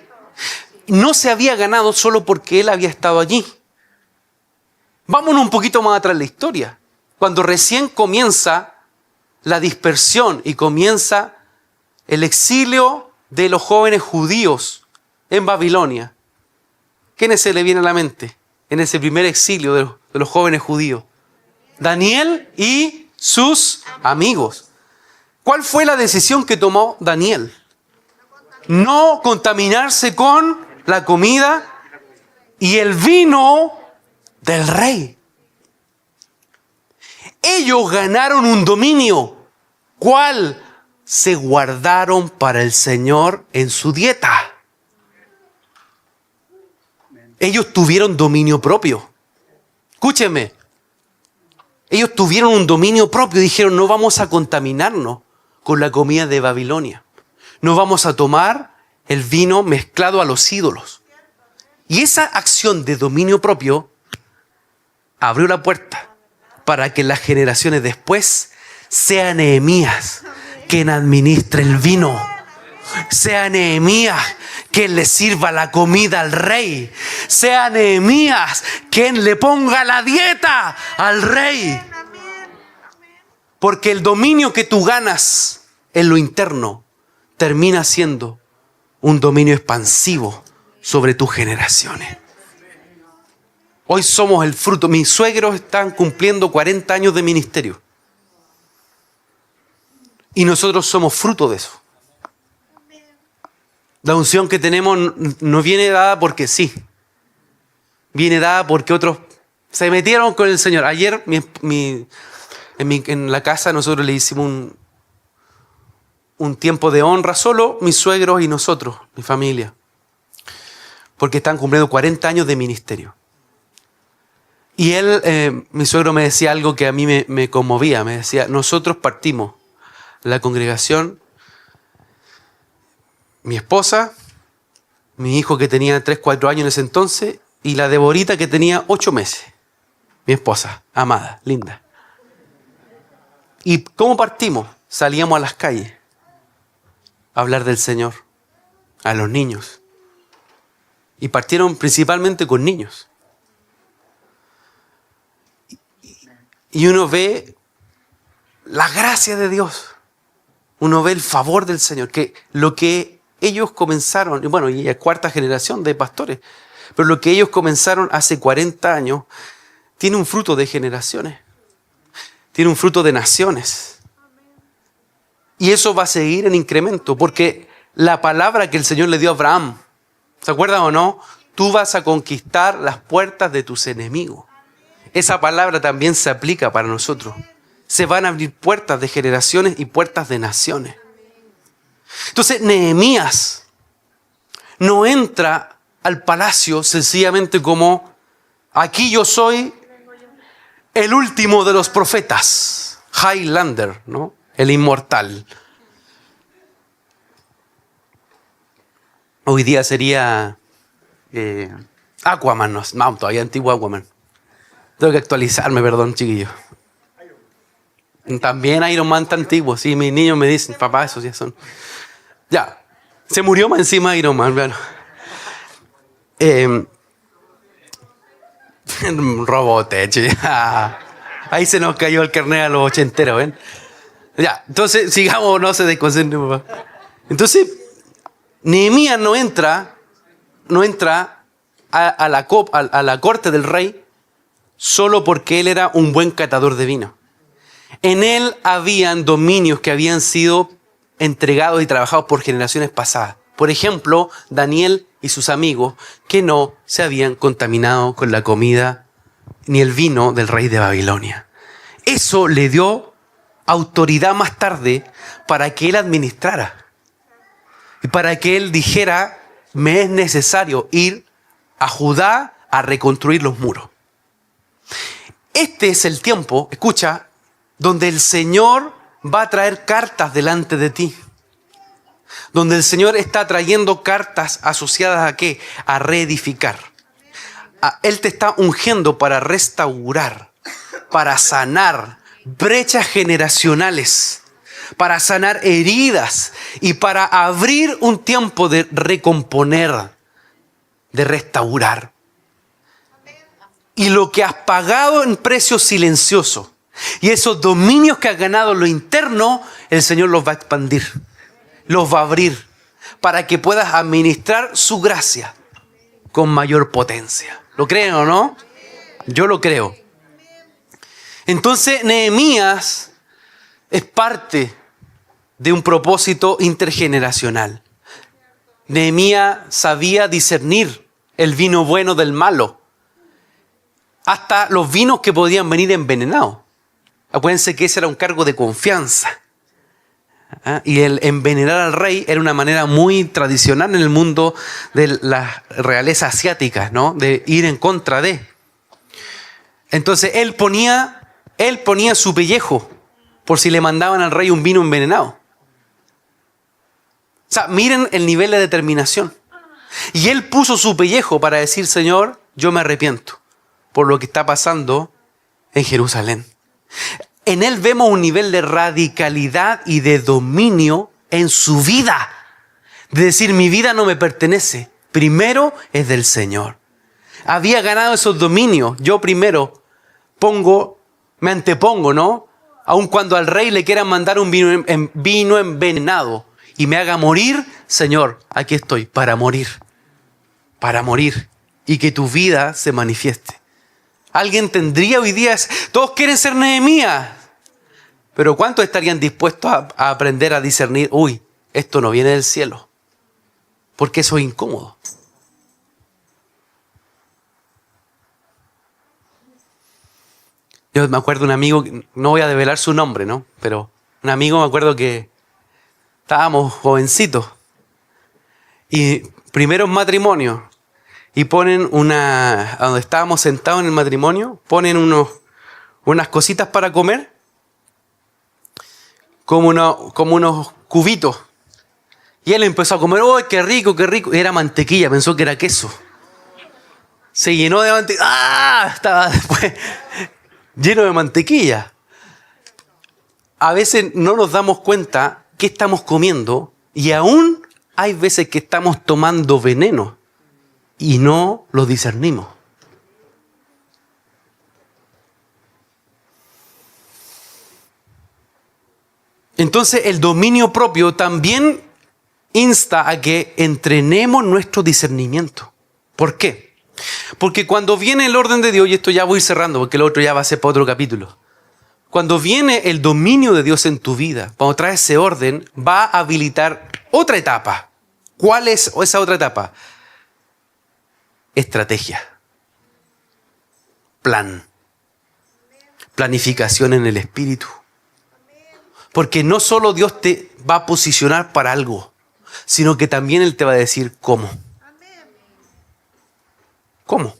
No se había ganado solo porque él había estado allí. Vámonos un poquito más atrás en la historia. Cuando recién comienza la dispersión y comienza el exilio de los jóvenes judíos en Babilonia, ¿quiénes se le viene a la mente en ese primer exilio de los jóvenes judíos? Daniel y sus amigos. ¿Cuál fue la decisión que tomó Daniel? No contaminarse con la comida y el vino del rey. Ellos ganaron un dominio. ¿Cuál? Se guardaron para el Señor en su dieta. Ellos tuvieron dominio propio. Escúchenme. Ellos tuvieron un dominio propio. Dijeron, no vamos a contaminarnos con la comida de Babilonia. No vamos a tomar el vino mezclado a los ídolos. Y esa acción de dominio propio abrió la puerta para que las generaciones después sea Nehemías quien administre el vino. Sea Nehemías quien le sirva la comida al rey. Sea Nehemías quien le ponga la dieta al rey. Porque el dominio que tú ganas en lo interno termina siendo un dominio expansivo sobre tus generaciones. Hoy somos el fruto. Mis suegros están cumpliendo 40 años de ministerio. Y nosotros somos fruto de eso. La unción que tenemos no viene dada porque sí. Viene dada porque otros se metieron con el Señor. Ayer en la casa nosotros le hicimos un tiempo de honra solo mis suegros y nosotros, mi familia. Porque están cumpliendo 40 años de ministerio. Y mi suegro me decía algo que a mí me conmovía. Me decía, nosotros partimos la congregación, mi esposa, mi hijo que tenía 3, 4 años en ese entonces, y la Deborita que tenía 8 meses. Mi esposa, amada, linda. ¿Y cómo partimos? Salíamos a las calles a hablar del Señor, a los niños. Y partieron principalmente con niños. Y uno ve la gracia de Dios. Uno ve el favor del Señor. Que lo que ellos comenzaron, y bueno, y es 4ª generación de pastores, pero lo que ellos comenzaron hace 40 años tiene un fruto de generaciones. Tiene un fruto de naciones. Y eso va a seguir en incremento, porque la palabra que el Señor le dio a Abraham, ¿se acuerdan o no? Tú vas a conquistar las puertas de tus enemigos. Esa palabra también se aplica para nosotros. Se van a abrir puertas de generaciones y puertas de naciones. Entonces, Nehemías no entra al palacio sencillamente como, aquí yo soy el último de los profetas, Highlander, ¿no? El inmortal. Hoy día sería Aquaman, no, todavía antiguo Aquaman. Tengo que actualizarme, perdón, chiquillos. También Iron Man tan antiguo, sí, mis niños me dicen, papá, esos ya son. Ya, se murió más encima Iron Man, bueno. Robotech, ya. Ahí se nos cayó el carnet a los ochenteros, ¿ven? Ya, entonces sigamos, no se desconcentren, papá. Entonces, Nehemías no entra a la corte del rey solo porque él era un buen catador de vino. En él habían dominios que habían sido entregados y trabajados por generaciones pasadas. Por ejemplo, Daniel y sus amigos que no se habían contaminado con la comida ni el vino del rey de Babilonia. Eso le dio autoridad más tarde para que él administrara y para que él dijera: me es necesario ir a Judá a reconstruir los muros. Este es el tiempo, escucha, donde el Señor va a traer cartas delante de ti. Donde el Señor está trayendo cartas asociadas ¿a qué? A reedificar. Él te está ungiendo para restaurar, para sanar brechas generacionales, para sanar heridas y para abrir un tiempo de recomponer, de restaurar. Y lo que has pagado en precio silencioso y esos dominios que has ganado en lo interno, el Señor los va a expandir, los va a abrir para que puedas administrar su gracia con mayor potencia. ¿Lo creen o no? Yo lo creo. Entonces, Nehemías es parte de un propósito intergeneracional. Nehemías sabía discernir el vino bueno del malo, hasta los vinos que podían venir envenenados. Acuérdense que ese era un cargo de confianza. Y el envenenar al rey era una manera muy tradicional en el mundo de las realezas asiáticas, ¿no? De ir en contra de. Entonces él ponía su pellejo por si le mandaban al rey un vino envenenado. O sea, miren el nivel de determinación. Y él puso su pellejo para decir: Señor, yo me arrepiento por lo que está pasando en Jerusalén. En él vemos un nivel de radicalidad y de dominio en su vida. De decir: mi vida no me pertenece, primero es del Señor. Había ganado esos dominios. Yo primero me antepongo, ¿no? Aun cuando al rey le quieran mandar un vino envenenado y me haga morir, Señor, aquí estoy para morir. Para morir. Y que tu vida se manifieste. Alguien tendría hoy día, todos quieren ser Nehemías, pero ¿cuántos estarían dispuestos a aprender a discernir? Uy, esto no viene del cielo, porque eso es incómodo. Yo me acuerdo de un amigo, no voy a develar su nombre, ¿no? Pero un amigo, me acuerdo que estábamos jovencitos y primeros matrimonios. Y ponen donde estábamos sentados en el matrimonio, ponen unas cositas para comer, como unos cubitos. Y él empezó a comer, ¡oh, qué rico, qué rico! Y era mantequilla, pensó que era queso. Se llenó de mantequilla. ¡Ah! Estaba después lleno de mantequilla. A veces no nos damos cuenta qué estamos comiendo y aún hay veces que estamos tomando veneno. Y no lo discernimos. Entonces el dominio propio también insta a que entrenemos nuestro discernimiento. ¿Por qué? Porque cuando viene el orden de Dios, y esto ya voy cerrando porque el otro ya va a ser para otro capítulo. Cuando viene el dominio de Dios en tu vida, cuando trae ese orden, va a habilitar otra etapa. ¿Cuál es esa otra etapa? Estrategia, plan, planificación en el espíritu. Porque no solo Dios te va a posicionar para algo, sino que también Él te va a decir cómo. ¿Cómo?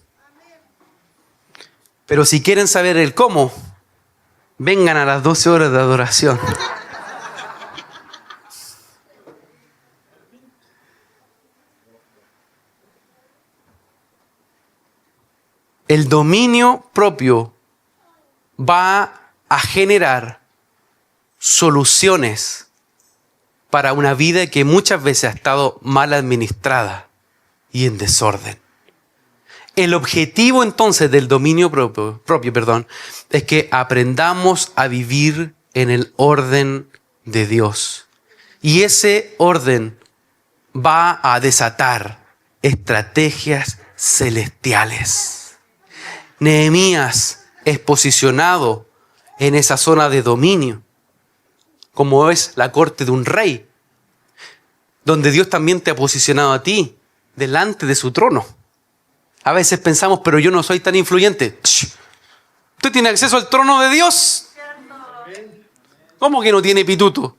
Pero si quieren saber el cómo, vengan a las 12 horas de adoración. el dominio propio va a generar soluciones para una vida que muchas veces ha estado mal administrada y en desorden. El objetivo entonces del dominio propio, es que aprendamos a vivir en el orden de Dios. Y ese orden va a desatar estrategias celestiales. Nehemías es posicionado en esa zona de dominio, como es la corte de un rey, donde Dios también te ha posicionado a ti delante de su trono. A veces pensamos, pero yo no soy tan influyente. ¿Usted tiene acceso al trono de Dios? ¿Cómo que no tiene pituto?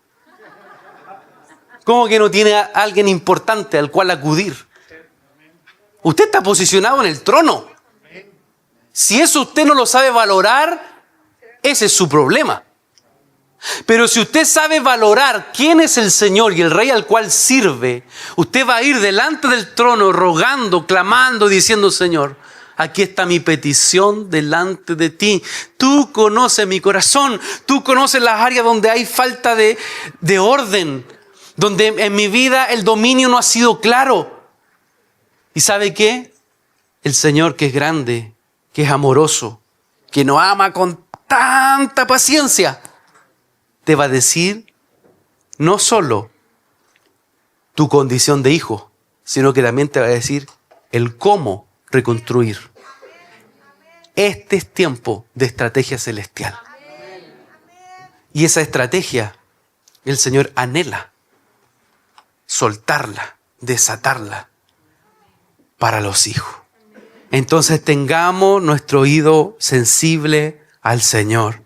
¿Cómo que no tiene a alguien importante al cual acudir? Usted está posicionado en el trono. Si eso usted no lo sabe valorar, ese es su problema. Pero si usted sabe valorar quién es el Señor y el Rey al cual sirve, usted va a ir delante del trono rogando, clamando, diciendo: Señor, aquí está mi petición delante de ti. Tú conoces mi corazón, tú conoces las áreas donde hay falta de orden, donde en mi vida el dominio no ha sido claro. ¿Y sabe qué? El Señor, que es grande, que es amoroso, que nos ama con tanta paciencia, te va a decir no solo tu condición de hijo, sino que también te va a decir el cómo reconstruir. Este es tiempo de estrategia celestial. Y esa estrategia, el Señor anhela soltarla, desatarla para los hijos. Entonces tengamos nuestro oído sensible al Señor,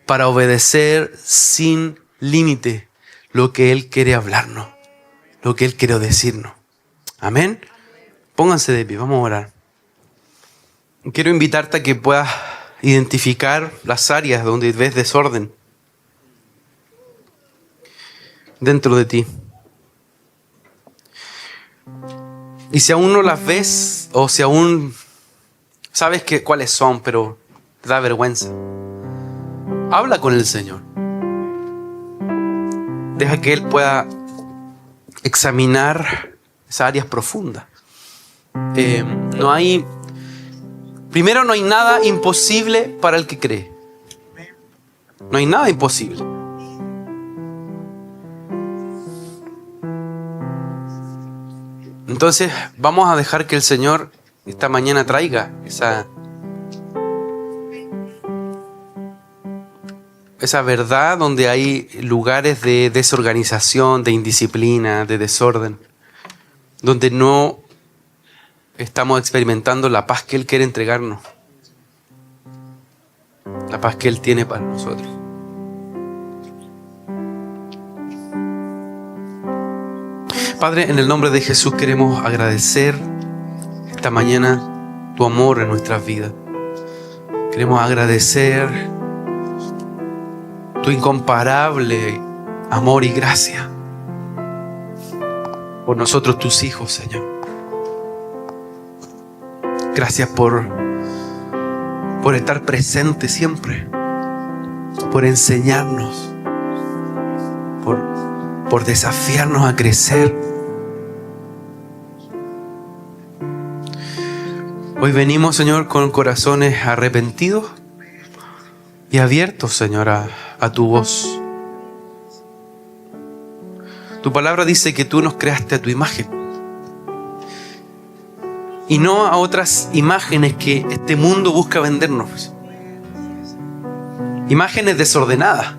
para obedecer sin límite lo que Él quiere hablarnos, lo que Él quiere decirnos. Amén. Pónganse de pie, vamos a orar. Quiero invitarte a que puedas identificar las áreas donde ves desorden dentro de ti. Y si aún no las ves, o si aún sabes cuáles son, pero te da vergüenza, habla con el Señor. Deja que Él pueda examinar esas áreas profundas. No hay nada imposible para el que cree. No hay nada imposible. Entonces vamos a dejar que el Señor esta mañana traiga esa verdad donde hay lugares de desorganización, de indisciplina, de desorden, donde no estamos experimentando la paz que Él quiere entregarnos, la paz que Él tiene para nosotros. Padre, en el nombre de Jesús queremos agradecer esta mañana tu amor en nuestras vidas. Queremos agradecer tu incomparable amor y gracia por nosotros, tus hijos, Señor. Gracias por estar presente siempre, por enseñarnos, por desafiarnos a crecer. Hoy venimos, Señor, con corazones arrepentidos y abiertos, Señor, a tu voz. Tu palabra dice que tú nos creaste a tu imagen y no a otras imágenes que este mundo busca vendernos. Imágenes desordenadas,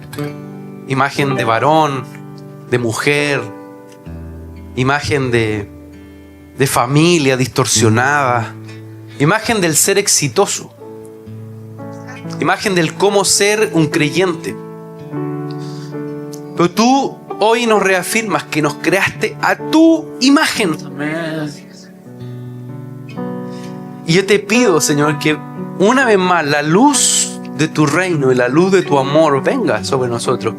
imagen de varón, de mujer, imagen de familia distorsionada, imagen del ser exitoso, imagen del cómo ser un creyente. Pero tú hoy nos reafirmas que nos creaste a tu imagen. Y yo te pido, Señor, que una vez más la luz de tu reino y la luz de tu amor venga sobre nosotros.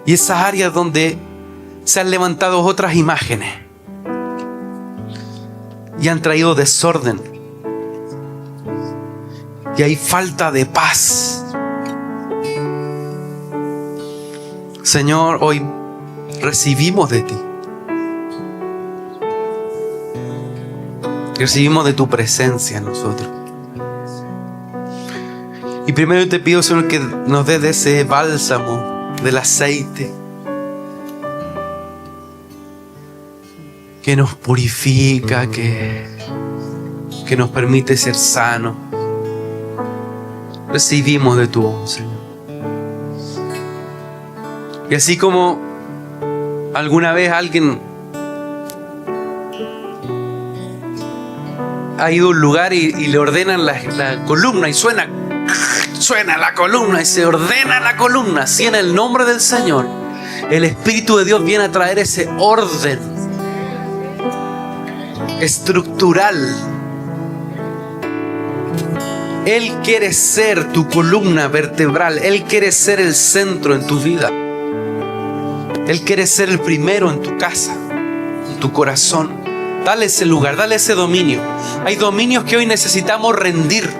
Y esas áreas donde se han levantado otras imágenes y han traído desorden y hay falta de paz. Señor, hoy recibimos de ti. Recibimos de tu presencia en nosotros. Y primero te pido, Señor, que nos des de ese bálsamo, del aceite, que nos purifica, que nos permite ser sanos. Recibimos de tu voz, Señor. Y así como alguna vez alguien ha ido a un lugar y le ordenan la columna y suena la columna y se ordena la columna, así en el nombre del Señor, el Espíritu de Dios viene a traer ese orden estructural. Él quiere ser tu columna vertebral. Él quiere ser el centro en tu vida. Él quiere ser el primero en tu casa, en tu corazón. Dale ese lugar, dale ese dominio. Hay dominios que hoy necesitamos rendir.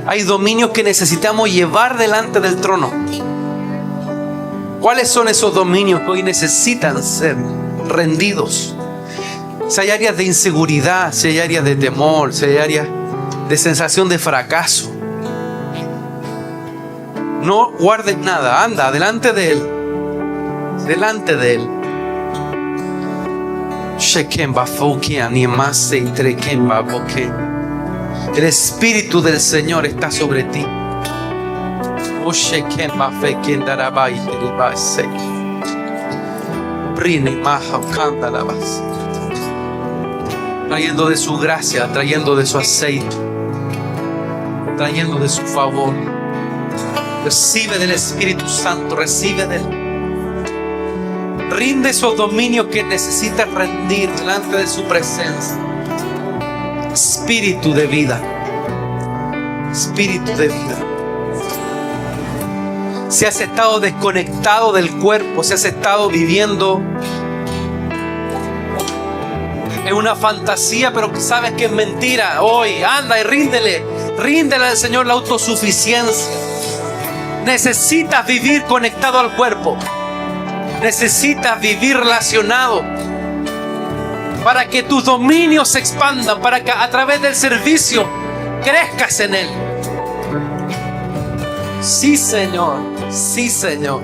Hay dominios que necesitamos llevar delante del trono. ¿Cuáles son esos dominios que hoy necesitan ser rendidos? Si hay áreas de inseguridad, si hay áreas de temor, si hay áreas de sensación de fracaso, no guardes nada, anda delante de Él. Delante de Él. El Espíritu del Señor está sobre ti. Trayendo de su gracia, trayendo de su aceite, trayendo de su favor. Recibe del Espíritu Santo, recibe de Él. Rinde esos dominios que necesitas rendir delante de su presencia. Espíritu de vida. Espíritu de vida. Si has estado desconectado del cuerpo, si has estado viviendo en una fantasía, pero que sabes que es mentira, hoy anda y ríndele al Señor la autosuficiencia. Necesitas vivir conectado al cuerpo. Necesitas vivir relacionado para que tus dominios se expandan, para que a través del servicio crezcas en Él. Sí, Señor. Sí, Señor.